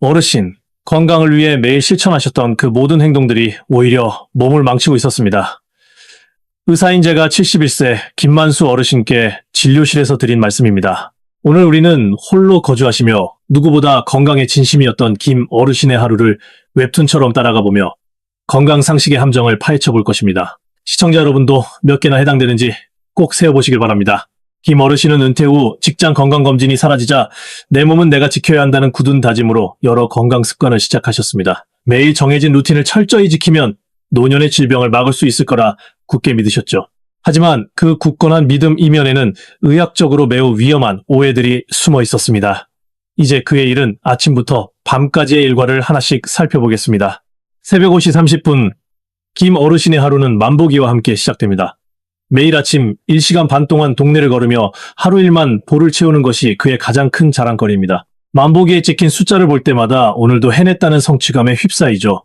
어르신, 건강을 위해 매일 실천하셨던 그 모든 행동들이 오히려 몸을 망치고 있었습니다. 의사인 제가 71세 김만수 어르신께 진료실에서 드린 말씀입니다. 오늘 우리는 홀로 거주하시며 누구보다 건강에 진심이었던 김 어르신의 하루를 웹툰처럼 따라가 보며 건강 상식의 함정을 파헤쳐 볼 것입니다. 시청자 여러분도 몇 개나 해당되는지 꼭 세어보시길 바랍니다. 김 어르신은 은퇴 후 직장 건강검진이 사라지자 내 몸은 내가 지켜야 한다는 굳은 다짐으로 여러 건강 습관을 시작하셨습니다. 매일 정해진 루틴을 철저히 지키면 노년의 질병을 막을 수 있을 거라 굳게 믿으셨죠. 하지만 그 굳건한 믿음 이면에는 의학적으로 매우 위험한 오해들이 숨어 있었습니다. 이제 그의 일은 아침부터 밤까지의 일과를 하나씩 살펴보겠습니다. 새벽 5시 30분, 김 어르신의 하루는 만보기와 함께 시작됩니다. 매일 아침 1시간 반 동안 동네를 걸으며 하루 일만 볼을 채우는 것이 그의 가장 큰 자랑거리입니다. 만보기에 찍힌 숫자를 볼 때마다 오늘도 해냈다는 성취감에 휩싸이죠.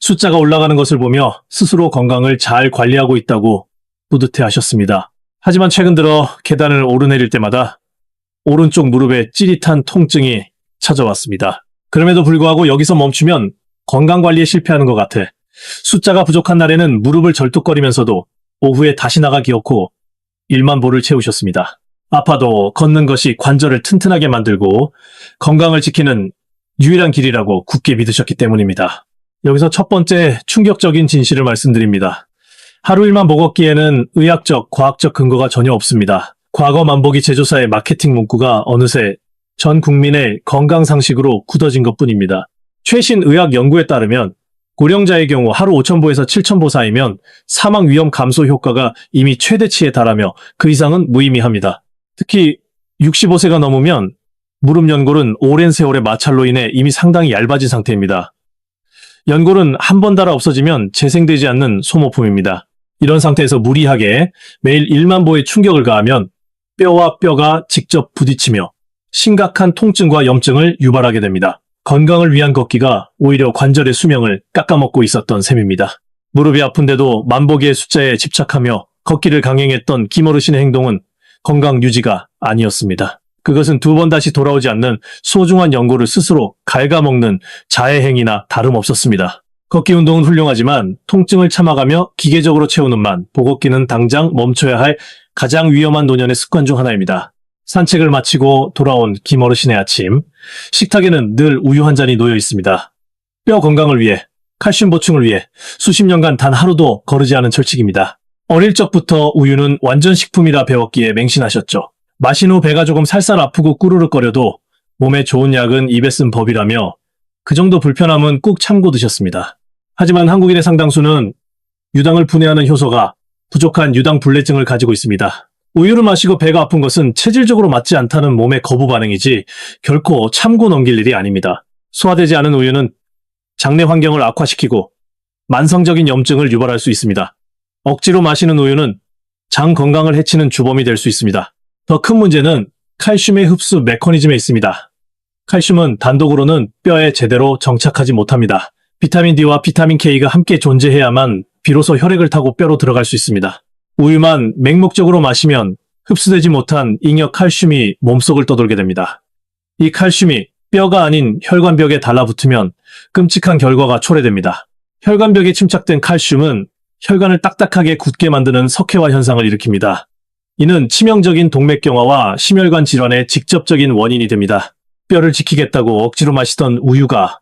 숫자가 올라가는 것을 보며 스스로 건강을 잘 관리하고 있다고 뿌듯해하셨습니다. 하지만 최근 들어 계단을 오르내릴 때마다 오른쪽 무릎에 찌릿한 통증이 찾아왔습니다. 그럼에도 불구하고 여기서 멈추면 건강관리에 실패하는 것 같아 숫자가 부족한 날에는 무릎을 절뚝거리면서도 오후에 다시 나가 기어코 1만 보를 채우셨습니다. 아파도 걷는 것이 관절을 튼튼하게 만들고 건강을 지키는 유일한 길이라고 굳게 믿으셨기 때문입니다. 여기서 첫 번째 충격적인 진실을 말씀드립니다. 하루 일만 보 걷기에는 의학적, 과학적 근거가 전혀 없습니다. 과거 만보기 제조사의 마케팅 문구가 어느새 전 국민의 건강 상식으로 굳어진 것뿐입니다. 최신 의학 연구에 따르면 고령자의 경우 하루 5,000보에서 7,000보 사이면 사망 위험 감소 효과가 이미 최대치에 달하며 그 이상은 무의미합니다. 특히 65세가 넘으면 무릎 연골은 오랜 세월의 마찰로 인해 이미 상당히 얇아진 상태입니다. 연골은 한 번 닳아 없어지면 재생되지 않는 소모품입니다. 이런 상태에서 무리하게 매일 1만 보의 충격을 가하면 뼈와 뼈가 직접 부딪히며 심각한 통증과 염증을 유발하게 됩니다. 건강을 위한 걷기가 오히려 관절의 수명을 깎아먹고 있었던 셈입니다. 무릎이 아픈데도 만보기의 숫자에 집착하며 걷기를 강행했던 김 어르신의 행동은 건강 유지가 아니었습니다. 그것은 두 번 다시 돌아오지 않는 소중한 연골을 스스로 갉아먹는 자해행위나 다름없었습니다. 걷기 운동은 훌륭하지만 통증을 참아가며 기계적으로 채우는 만, 보걷기는 당장 멈춰야 할 가장 위험한 노년의 습관 중 하나입니다. 산책을 마치고 돌아온 김 어르신의 아침, 식탁에는 늘 우유 한 잔이 놓여 있습니다. 뼈 건강을 위해, 칼슘 보충을 위해 수십 년간 단 하루도 거르지 않은 철칙입니다. 어릴 적부터 우유는 완전 식품이라 배웠기에 맹신하셨죠. 마신 후 배가 조금 살살 아프고 꾸르륵거려도 몸에 좋은 약은 입에 쓴 법이라며 그 정도 불편함은 꾹 참고 드셨습니다. 하지만 한국인의 상당수는 유당을 분해하는 효소가 부족한 유당불내증을 가지고 있습니다. 우유를 마시고 배가 아픈 것은 체질적으로 맞지 않다는 몸의 거부 반응이지 결코 참고 넘길 일이 아닙니다. 소화되지 않은 우유는 장내 환경을 악화시키고 만성적인 염증을 유발할 수 있습니다. 억지로 마시는 우유는 장 건강을 해치는 주범이 될 수 있습니다. 더 큰 문제는 칼슘의 흡수 메커니즘에 있습니다. 칼슘은 단독으로는 뼈에 제대로 정착하지 못합니다. 비타민 D와 비타민 K가 함께 존재해야만 비로소 혈액을 타고 뼈로 들어갈 수 있습니다. 우유만 맹목적으로 마시면 흡수되지 못한 잉여 칼슘이 몸속을 떠돌게 됩니다. 이 칼슘이 뼈가 아닌 혈관벽에 달라붙으면 끔찍한 결과가 초래됩니다. 혈관벽에 침착된 칼슘은 혈관을 딱딱하게 굳게 만드는 석회화 현상을 일으킵니다. 이는 치명적인 동맥경화와 심혈관 질환의 직접적인 원인이 됩니다. 뼈를 지키겠다고 억지로 마시던 우유가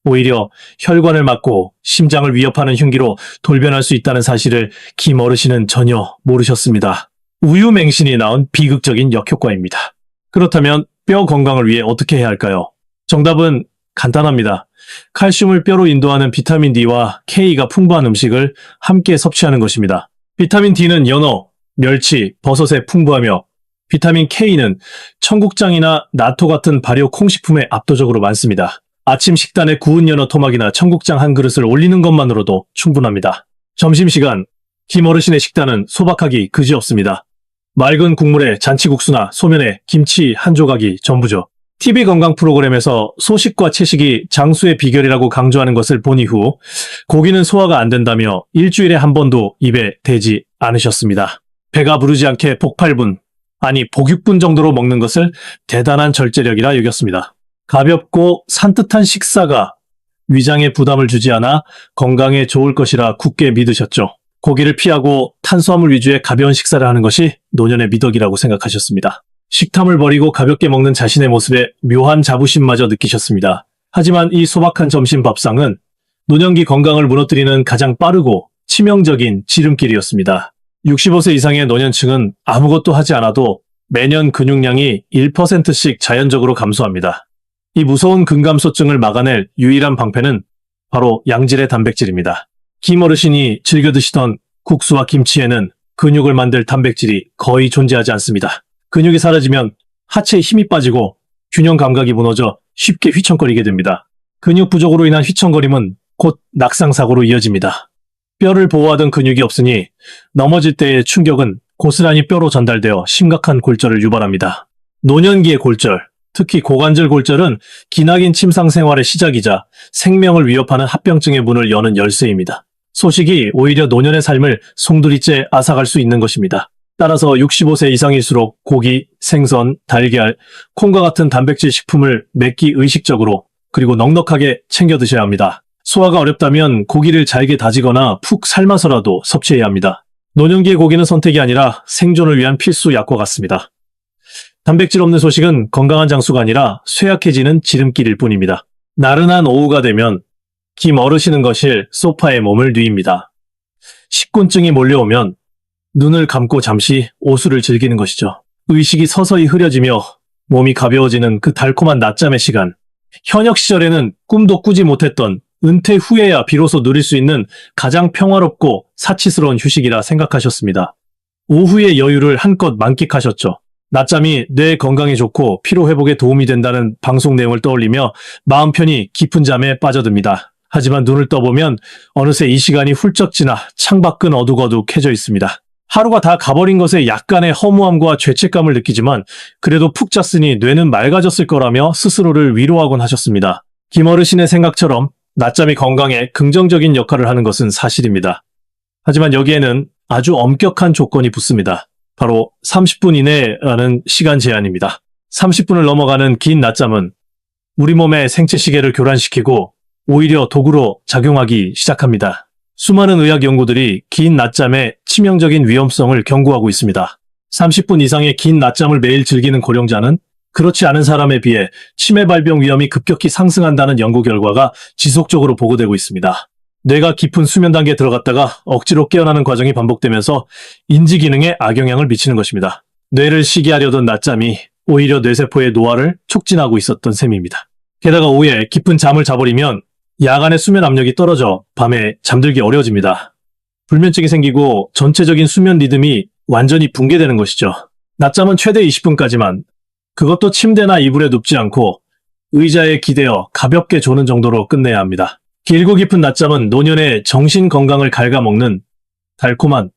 오히려 혈관을 막고 심장을 위협하는 흉기로 돌변할 수 있다는 사실을 김 어르신은 전혀 모르셨습니다. 우유 맹신이 낳은 비극적인 역효과입니다. 그렇다면 뼈 건강을 위해 어떻게 해야 할까요? 정답은 간단합니다. 칼슘을 뼈로 인도하는 비타민 D와 K가 풍부한 음식을 함께 섭취하는 것입니다. 비타민 D는 연어, 멸치, 버섯에 풍부하며 비타민 K는 청국장이나 나토 같은 발효 콩식품에 압도적으로 많습니다. 아침 식단에 구운 연어 토막이나 청국장 한 그릇을 올리는 것만으로도 충분합니다. 점심시간, 김 어르신의 식단은 소박하기 그지없습니다. 맑은 국물에 잔치국수나 소면에 김치 한 조각이 전부죠. TV 건강 프로그램에서 소식과 채식이 장수의 비결이라고 강조하는 것을 본 이후 고기는 소화가 안 된다며 일주일에 한 번도 입에 대지 않으셨습니다. 배가 부르지 않게 복팔분, 아니 복육분 정도로 먹는 것을 대단한 절제력이라 여겼습니다. 가볍고 산뜻한 식사가 위장에 부담을 주지 않아 건강에 좋을 것이라 굳게 믿으셨죠. 고기를 피하고 탄수화물 위주의 가벼운 식사를 하는 것이 노년의 미덕이라고 생각하셨습니다. 식탐을 버리고 가볍게 먹는 자신의 모습에 묘한 자부심마저 느끼셨습니다. 하지만 이 소박한 점심 밥상은 노년기 건강을 무너뜨리는 가장 빠르고 치명적인 지름길이었습니다. 65세 이상의 노년층은 아무것도 하지 않아도 매년 근육량이 1%씩 자연적으로 감소합니다. 이 무서운 근감소증을 막아낼 유일한 방패는 바로 양질의 단백질입니다. 김 어르신이 즐겨 드시던 국수와 김치에는 근육을 만들 단백질이 거의 존재하지 않습니다. 근육이 사라지면 하체에 힘이 빠지고 균형 감각이 무너져 쉽게 휘청거리게 됩니다. 근육 부족으로 인한 휘청거림은 곧 낙상사고로 이어집니다. 뼈를 보호하던 근육이 없으니 넘어질 때의 충격은 고스란히 뼈로 전달되어 심각한 골절을 유발합니다. 노년기의 골절, 특히 고관절 골절은 기나긴 침상 생활의 시작이자 생명을 위협하는 합병증의 문을 여는 열쇠입니다. 소식이 오히려 노년의 삶을 송두리째 앗아갈 수 있는 것입니다. 따라서 65세 이상일수록 고기, 생선, 달걀, 콩과 같은 단백질 식품을 매끼 의식적으로 그리고 넉넉하게 챙겨 드셔야 합니다. 소화가 어렵다면 고기를 잘게 다지거나 푹 삶아서라도 섭취해야 합니다. 노년기의 고기는 선택이 아니라 생존을 위한 필수 약과 같습니다. 단백질 없는 소식은 건강한 장수가 아니라 쇠약해지는 지름길일 뿐입니다. 나른한 오후가 되면 김 어르신은 거실 소파에 몸을 뉘입니다. 식곤증이 몰려오면 눈을 감고 잠시 오수를 즐기는 것이죠. 의식이 서서히 흐려지며 몸이 가벼워지는 그 달콤한 낮잠의 시간. 현역 시절에는 꿈도 꾸지 못했던 은퇴 후에야 비로소 누릴 수 있는 가장 평화롭고 사치스러운 휴식이라 생각하셨습니다. 오후의 여유를 한껏 만끽하셨죠. 낮잠이 뇌 건강에 좋고 피로 회복에 도움이 된다는 방송 내용을 떠올리며 마음 편히 깊은 잠에 빠져듭니다. 하지만 눈을 떠보면 어느새 이 시간이 훌쩍 지나 창밖은 어둑어둑해져 있습니다. 하루가 다 가버린 것에 약간의 허무함과 죄책감을 느끼지만 그래도 푹 잤으니 뇌는 맑아졌을 거라며 스스로를 위로하곤 하셨습니다. 김 어르신의 생각처럼 낮잠이 건강에 긍정적인 역할을 하는 것은 사실입니다. 하지만 여기에는 아주 엄격한 조건이 붙습니다. 바로 30분 이내라는 시간 제한입니다. 30분을 넘어가는 긴 낮잠은 우리 몸의 생체 시계를 교란시키고 오히려 도구로 작용하기 시작합니다. 수많은 의학 연구들이 긴 낮잠의 치명적인 위험성을 경고하고 있습니다. 30분 이상의 긴 낮잠을 매일 즐기는 고령자는 그렇지 않은 사람에 비해 치매 발병 위험이 급격히 상승한다는 연구 결과가 지속적으로 보고되고 있습니다. 뇌가 깊은 수면 단계에 들어갔다가 억지로 깨어나는 과정이 반복되면서 인지 기능에 악영향을 미치는 것입니다. 뇌를 쉬게 하려던 낮잠이 오히려 뇌세포의 노화를 촉진하고 있었던 셈입니다. 게다가 오후에 깊은 잠을 자버리면 야간의 수면 압력이 떨어져 밤에 잠들기 어려워집니다. 불면증이 생기고 전체적인 수면 리듬이 완전히 붕괴되는 것이죠. 낮잠은 최대 20분까지만, 그것도 침대나 이불에 눕지 않고 의자에 기대어 가볍게 조는 정도로 끝내야 합니다. 길고 깊은 낮잠은 노년의 정신 건강을 갉아먹는 달콤한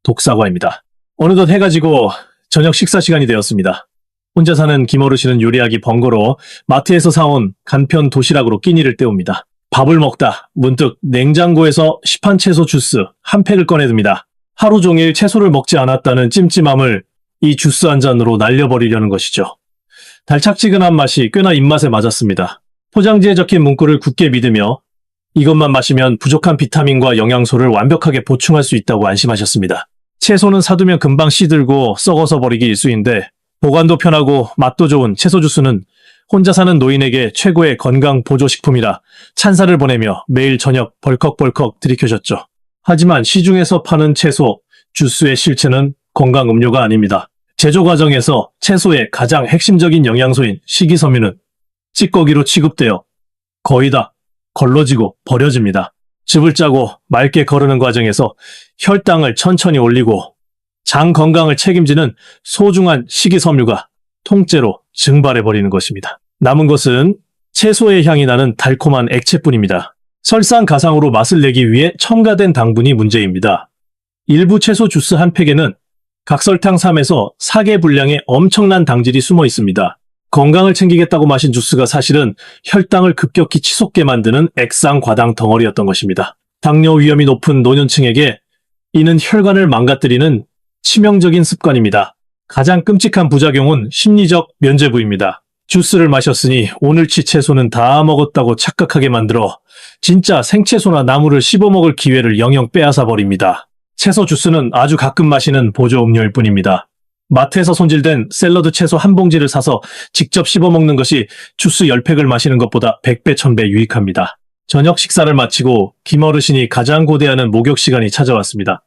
독사과입니다. 어느덧 해가 지고 저녁 식사 시간이 되었습니다. 혼자 사는 김 어르신은 요리하기 번거로워 마트에서 사온 간편 도시락으로 끼니를 때웁니다. 밥을 먹다 문득 냉장고에서 시판 채소 주스 한 팩을 꺼내듭니다. 하루 종일 채소를 먹지 않았다는 찜찜함을 이 주스 한 잔으로 날려버리려는 것이죠. 달짝지근한 맛이 꽤나 입맛에 맞았습니다. 포장지에 적힌 문구를 굳게 믿으며 이것만 마시면 부족한 비타민과 영양소를 완벽하게 보충할 수 있다고 안심하셨습니다. 채소는 사두면 금방 시들고 썩어서 버리기 일쑤인데 보관도 편하고 맛도 좋은 채소 주스는 혼자 사는 노인에게 최고의 건강 보조식품이라 찬사를 보내며 매일 저녁 벌컥벌컥 들이켜셨죠. 하지만 시중에서 파는 채소, 주스의 실체는 건강 음료가 아닙니다. 제조 과정에서 채소의 가장 핵심적인 영양소인 식이섬유는 찌꺼기로 취급되어 거의 다 걸러지고 버려집니다. 즙을 짜고 맑게 거르는 과정에서 혈당을 천천히 올리고 장 건강을 책임지는 소중한 식이섬유가 통째로 증발해버리는 것입니다. 남은 것은 채소의 향이 나는 달콤한 액체뿐입니다. 설상가상으로 맛을 내기 위해 첨가된 당분이 문제입니다. 일부 채소 주스 한 팩에는 각설탕 3에서 4개 분량의 엄청난 당질이 숨어 있습니다. 건강을 챙기겠다고 마신 주스가 사실은 혈당을 급격히 치솟게 만드는 액상 과당 덩어리였던 것입니다. 당뇨 위험이 높은 노년층에게 이는 혈관을 망가뜨리는 치명적인 습관입니다. 가장 끔찍한 부작용은 심리적 면죄부입니다. 주스를 마셨으니 오늘치 채소는 다 먹었다고 착각하게 만들어 진짜 생채소나 나물을 씹어먹을 기회를 영영 빼앗아 버립니다. 채소 주스는 아주 가끔 마시는 보조 음료일 뿐입니다. 마트에서 손질된 샐러드 채소 한 봉지를 사서 직접 씹어먹는 것이 주스 10팩을 마시는 것보다 100배, 1000배 유익합니다. 저녁 식사를 마치고 김어르신이 가장 고대하는 목욕 시간이 찾아왔습니다.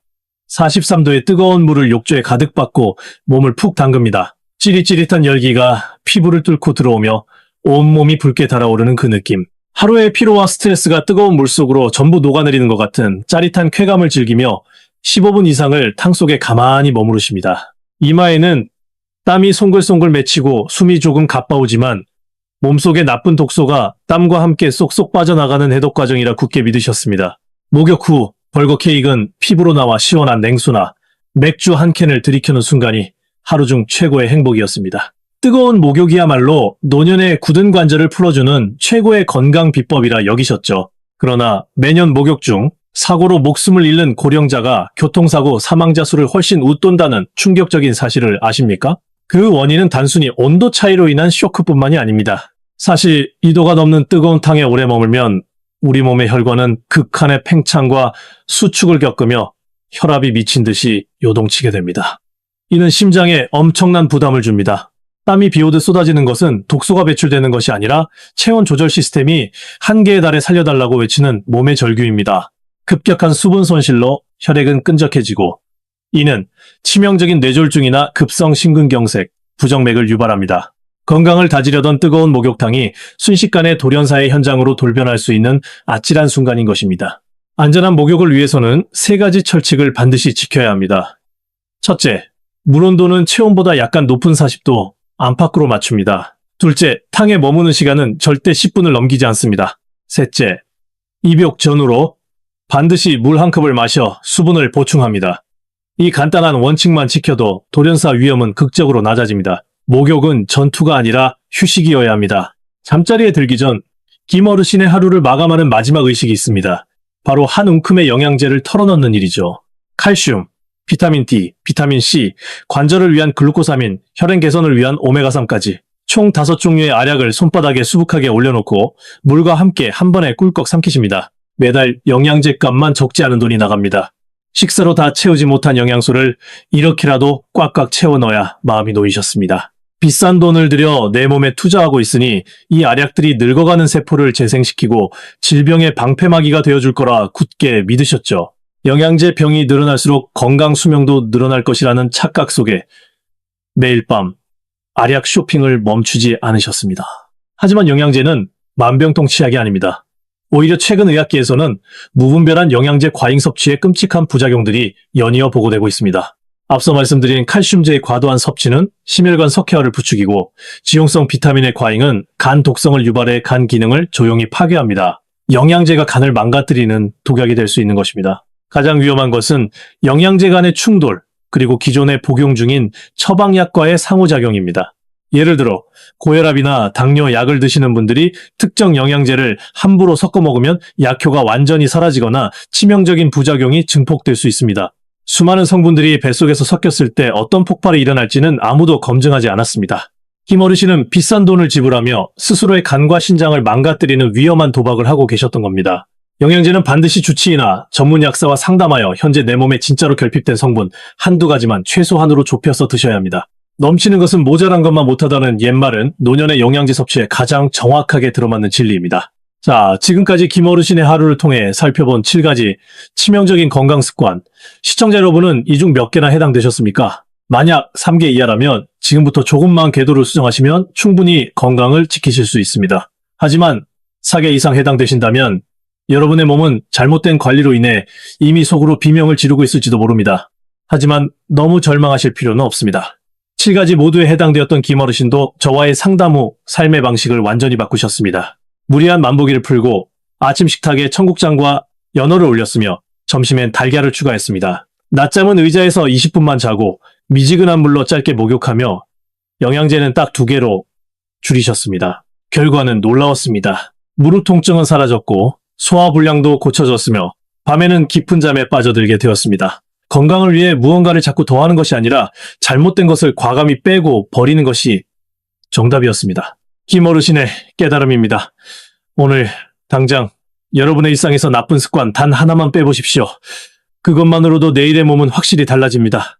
43도의 뜨거운 물을 욕조에 가득 받고 몸을 푹 담급니다. 찌릿찌릿한 열기가 피부를 뚫고 들어오며 온몸이 붉게 달아오르는 그 느낌. 하루의 피로와 스트레스가 뜨거운 물속으로 전부 녹아내리는 것 같은 짜릿한 쾌감을 즐기며 15분 이상을 탕 속에 가만히 머무르십니다. 이마에는 땀이 송글송글 맺히고 숨이 조금 가빠오지만 몸속의 나쁜 독소가 땀과 함께 쏙쏙 빠져나가는 해독 과정이라 굳게 믿으셨습니다. 목욕 후 벌거케익은 피부로 나와 시원한 냉수나 맥주 한 캔을 들이켜는 순간이 하루 중 최고의 행복이었습니다. 뜨거운 목욕이야말로 노년의 굳은 관절을 풀어주는 최고의 건강 비법이라 여기셨죠. 그러나 매년 목욕 중 사고로 목숨을 잃는 고령자가 교통사고 사망자 수를 훨씬 웃돈다는 충격적인 사실을 아십니까? 그 원인은 단순히 온도 차이로 인한 쇼크뿐만이 아닙니다. 사실 2도가 넘는 뜨거운 탕에 오래 머물면 우리 몸의 혈관은 극한의 팽창과 수축을 겪으며 혈압이 미친 듯이 요동치게 됩니다. 이는 심장에 엄청난 부담을 줍니다. 땀이 비오듯 쏟아지는 것은 독소가 배출되는 것이 아니라 체온 조절 시스템이 한계에 달해 살려달라고 외치는 몸의 절규입니다. 급격한 수분 손실로 혈액은 끈적해지고 이는 치명적인 뇌졸중이나 급성 심근경색, 부정맥을 유발합니다. 건강을 다지려던 뜨거운 목욕탕이 순식간에 돌연사의 현장으로 돌변할 수 있는 아찔한 순간인 것입니다. 안전한 목욕을 위해서는 3가지 철칙을 반드시 지켜야 합니다. 첫째, 물 온도는 체온보다 약간 높은 40도 안팎으로 맞춥니다. 둘째, 탕에 머무는 시간은 절대 10분을 넘기지 않습니다. 셋째, 입욕 전후로 반드시 물 한 컵을 마셔 수분을 보충합니다. 이 간단한 원칙만 지켜도 돌연사 위험은 극적으로 낮아집니다. 목욕은 전투가 아니라 휴식이어야 합니다. 잠자리에 들기 전 김어르신의 하루를 마감하는 마지막 의식이 있습니다. 바로 한 움큼의 영양제를 털어넣는 일이죠. 칼슘, 비타민 D, 비타민 C, 관절을 위한 글루코사민, 혈행 개선을 위한 오메가3까지 총 5종류의 알약을 손바닥에 수북하게 올려놓고 물과 함께 한 번에 꿀꺽 삼키십니다. 매달 영양제 값만 적지 않은 돈이 나갑니다. 식사로 다 채우지 못한 영양소를 이렇게라도 꽉꽉 채워 넣어야 마음이 놓이셨습니다. 비싼 돈을 들여 내 몸에 투자하고 있으니 이 알약들이 늙어가는 세포를 재생시키고 질병의 방패막이가 되어줄 거라 굳게 믿으셨죠. 영양제 병이 늘어날수록 건강 수명도 늘어날 것이라는 착각 속에 매일 밤 알약 쇼핑을 멈추지 않으셨습니다. 하지만 영양제는 만병통치약이 아닙니다. 오히려 최근 의학계에서는 무분별한 영양제 과잉 섭취의 끔찍한 부작용들이 연이어 보고되고 있습니다. 앞서 말씀드린 칼슘제의 과도한 섭취는 심혈관 석회화를 부추기고 지용성 비타민의 과잉은 간 독성을 유발해 간 기능을 조용히 파괴합니다. 영양제가 간을 망가뜨리는 독약이 될 수 있는 것입니다. 가장 위험한 것은 영양제 간의 충돌, 그리고 기존에 복용 중인 처방약과의 상호작용입니다. 예를 들어 고혈압이나 당뇨 약을 드시는 분들이 특정 영양제를 함부로 섞어 먹으면 약효가 완전히 사라지거나 치명적인 부작용이 증폭될 수 있습니다. 수많은 성분들이 뱃속에서 섞였을 때 어떤 폭발이 일어날지는 아무도 검증하지 않았습니다. 김어르신은 비싼 돈을 지불하며 스스로의 간과 신장을 망가뜨리는 위험한 도박을 하고 계셨던 겁니다. 영양제는 반드시 주치의나 전문 약사와 상담하여 현재 내 몸에 진짜로 결핍된 성분 한두 가지만 최소한으로 좁혀서 드셔야 합니다. 넘치는 것은 모자란 것만 못하다는 옛말은 노년의 영양제 섭취에 가장 정확하게 들어맞는 진리입니다. 자, 지금까지 김어르신의 하루를 통해 살펴본 7가지 치명적인 건강 습관. 시청자 여러분은 이 중 몇 개나 해당되셨습니까? 만약 3개 이하라면 지금부터 조금만 궤도를 수정하시면 충분히 건강을 지키실 수 있습니다. 하지만 4개 이상 해당되신다면 여러분의 몸은 잘못된 관리로 인해 이미 속으로 비명을 지르고 있을지도 모릅니다. 하지만 너무 절망하실 필요는 없습니다. 7가지 모두에 해당되었던 김어르신도 저와의 상담 후 삶의 방식을 완전히 바꾸셨습니다. 무리한 만보기를 풀고 아침 식탁에 청국장과 연어를 올렸으며 점심엔 달걀을 추가했습니다. 낮잠은 의자에서 20분만 자고 미지근한 물로 짧게 목욕하며 영양제는 딱 2개로 줄이셨습니다. 결과는 놀라웠습니다. 무릎 통증은 사라졌고 소화불량도 고쳐졌으며 밤에는 깊은 잠에 빠져들게 되었습니다. 건강을 위해 무언가를 자꾸 더하는 것이 아니라 잘못된 것을 과감히 빼고 버리는 것이 정답이었습니다. 김어르신의 깨달음입니다. 오늘 당장 여러분의 일상에서 나쁜 습관 단 하나만 빼보십시오. 그것만으로도 내일의 몸은 확실히 달라집니다.